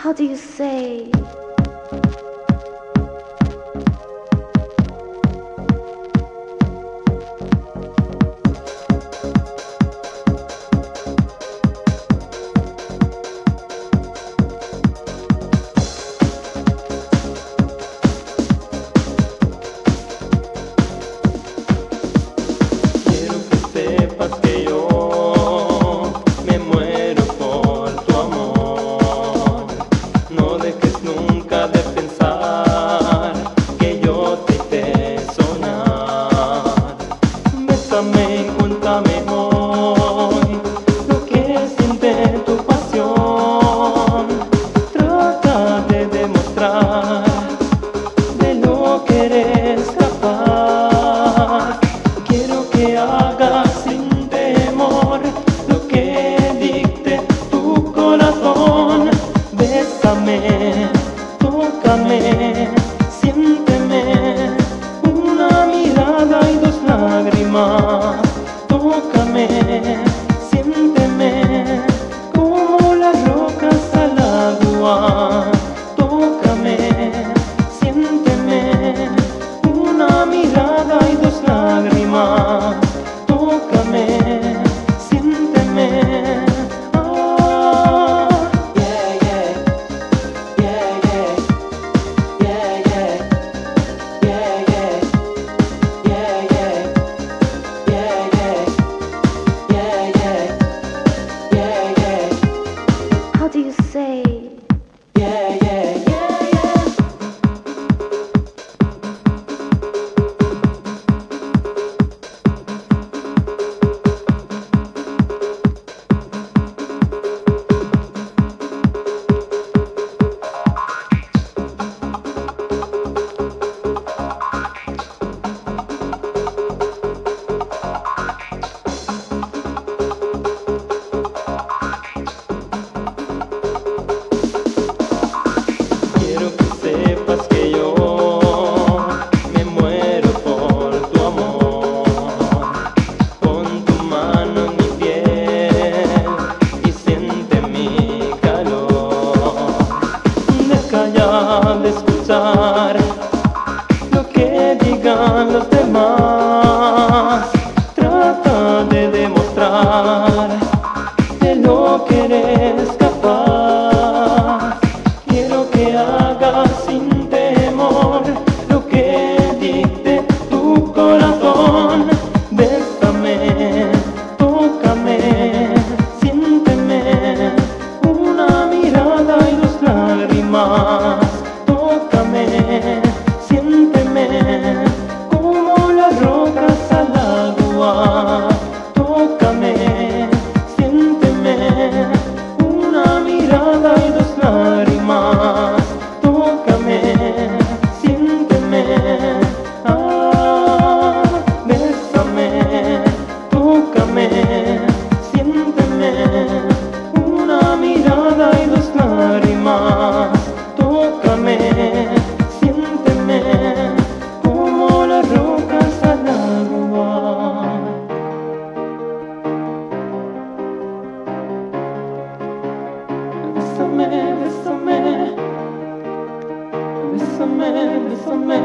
How do you say? Cuéntame hoy lo que siente tu pasión. Trata de demostrar de lo que eres capaz. Quiero que hagas sin temor lo que dicte tu corazón. Bésame, tócame, siénteme, una mirada y dos lágrimas. Tócame, siénteme, como las rocas al agua. Tócame, siénteme, una mirada y dos lágrimas. Tócame, siénteme. Ah, yeah, yeah, yeah, yeah, yeah, yeah, yeah, yeah, yeah, yeah. How do you say? Yeah, yeah, yeah, yeah. Quiero que sepas que yo me muero por tu amor. Pon tu mano en mi piel y siente mi calor. Deja ya de escuchar lo que digan los demás. Trata de demostrar de lo que eres capaz. Quiero que hagas sin temor lo que dicte tu corazón. Bésame, tócame, siénteme, una mirada y dos lágrimas. Tócame, siénteme, como las rocas al agua. Tócame, siénteme, una mirada y dos lágrimas. Tócame, siénteme. Ah, bésame, tócame, siénteme, una mirada y dos lágrimas. Tócame, siénteme, como las rocas al agua. Bésame, bésame, bésame, bésame.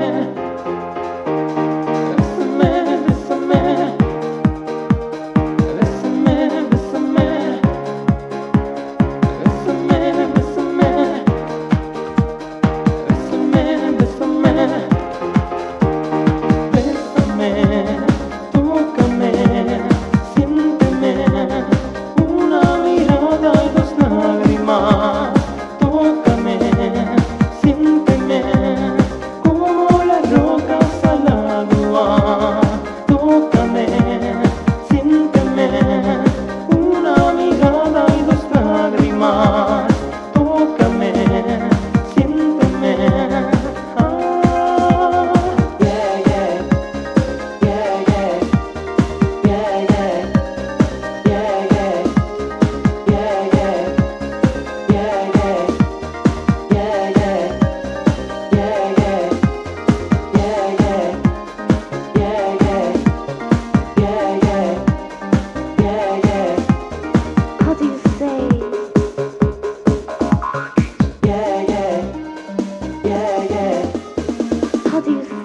Tócame, siénteme, como las do you